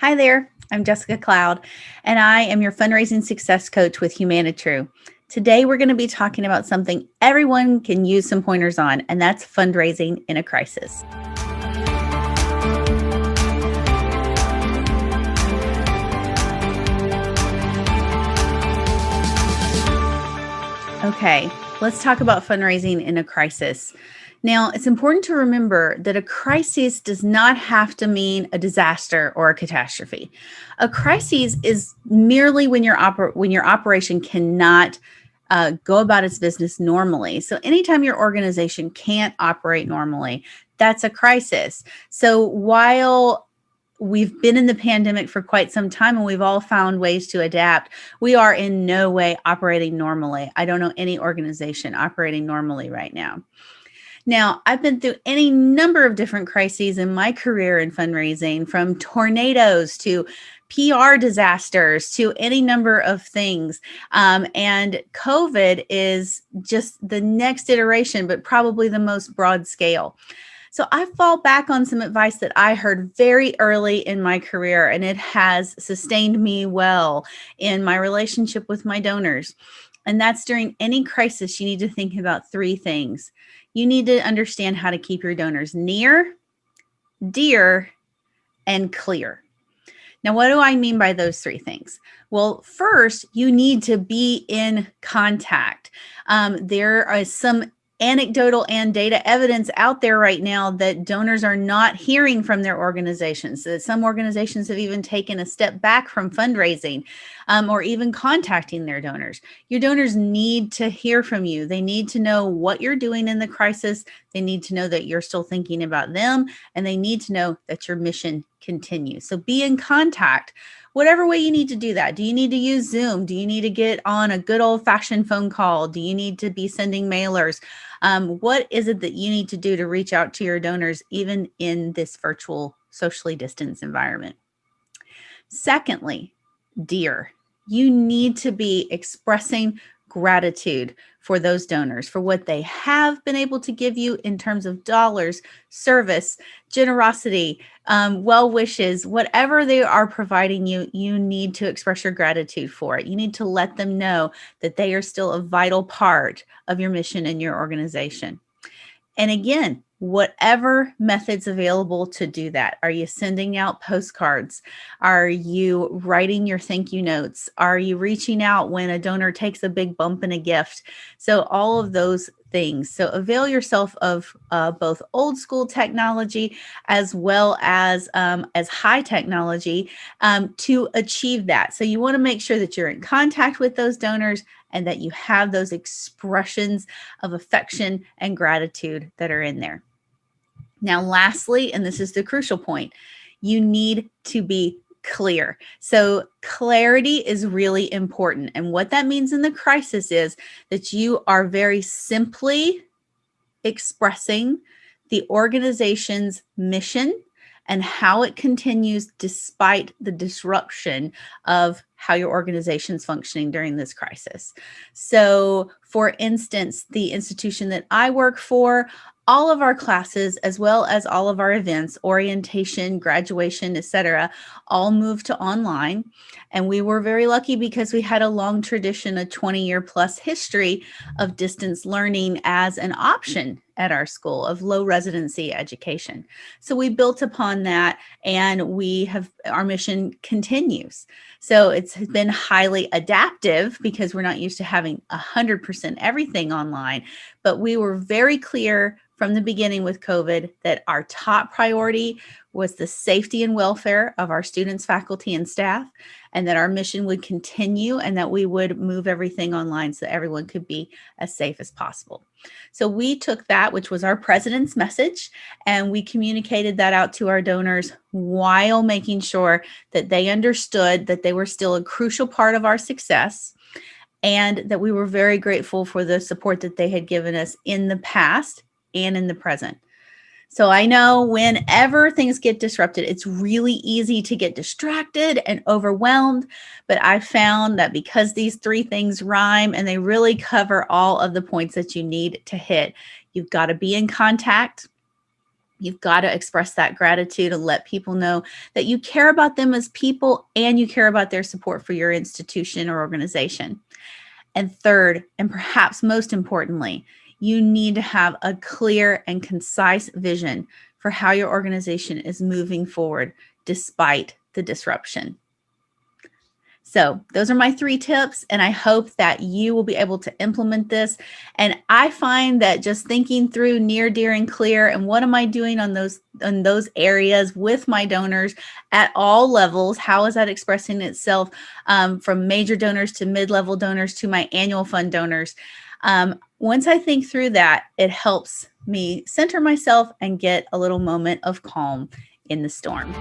Hi there, I'm Jessica Cloud, and I am your fundraising success coach with Humanitru. Today, we're going to be talking about something everyone can use some pointers on, and that's fundraising in a crisis. Okay, let's talk about fundraising in a crisis. Now, it's important to remember that a crisis does not have to mean a disaster or a catastrophe. A crisis is merely when your operation cannot go about its business normally. So anytime your organization can't operate normally, that's a crisis. So while we've been in the pandemic for quite some time and we've all found ways to adapt, we are in no way operating normally. I don't know any organization operating normally right now. Now, I've been through any number of different crises in my career in fundraising, from tornadoes to PR disasters to any number of things. And COVID is just the next iteration, but probably the most broad scale. So I fall back on some advice that I heard very early in my career, and it has sustained me well in my relationship with my donors. And that's during any crisis, you need to think about three things. You need to understand how to keep your donors near, dear, and clear. Now, what do I mean by those three things? Well, first, you need to be in contact. There are some anecdotal and data evidence out there right now that donors are not hearing from their organizations. That some organizations have even taken a step back from fundraising or even contacting their donors. Your donors need to hear from you. They need to know what you're doing in the crisis. They need to know that you're still thinking about them, and they need to know that your mission continues. So be in contact. Whatever way you need to do that. Do you need to use Zoom? Do you need to get on a good old-fashioned phone call? Do you need to be sending mailers? What is it that you need to do to reach out to your donors, even in this virtual, socially distanced environment? Secondly, dear, you need to be expressing gratitude for those donors, for what they have been able to give you in terms of dollars, service, generosity, well wishes, whatever they are providing you, you need to express your gratitude for it. You need to let them know that they are still a vital part of your mission and your organization. And again, whatever methods available to do that. Are you sending out postcards? Are you writing your thank you notes? Are you reaching out when a donor takes a big bump in a gift? So all of those things. So avail yourself of both old school technology as well as high technology to achieve that. So you want to make sure that you're in contact with those donors and that you have those expressions of affection and gratitude that are in there. Now, lastly, and this is the crucial point, you need to be clear. So clarity is really important. And what that means in the crisis is that you are very simply expressing the organization's mission and how it continues despite the disruption of how your organization is functioning during this crisis. So, for instance, the institution that I work for, all of our classes, as well as all of our events, orientation, graduation, etc., all moved to online. And we were very lucky because we had a long tradition, a 20-year plus history of distance learning as an option at our school of low residency education. So we built upon that, and our mission continues. So it's been highly adaptive because we're not used to having 100% everything online, but we were very clear from the beginning with COVID that our top priority was the safety and welfare of our students, faculty, and staff, and that our mission would continue and that we would move everything online so everyone could be as safe as possible. So we took that, which was our president's message, and we communicated that out to our donors while making sure that they understood that they were still a crucial part of our success and that we were very grateful for the support that they had given us in the past and in the present. So I know whenever things get disrupted, it's really easy to get distracted and overwhelmed. But I found that because these three things rhyme and they really cover all of the points that you need to hit, you've got to be in contact. You've got to express that gratitude and let people know that you care about them as people and you care about their support for your institution or organization. And third, and perhaps most importantly, you need to have a clear and concise vision for how your organization is moving forward despite the disruption. So those are my 3 tips, and I hope that you will be able to implement this. And I find that just thinking through near, dear, and clear, and what am I doing on those areas with my donors at all levels? How is that expressing itself from major donors to mid-level donors to my annual fund donors? Once I think through that, it helps me center myself and get a little moment of calm in the storm.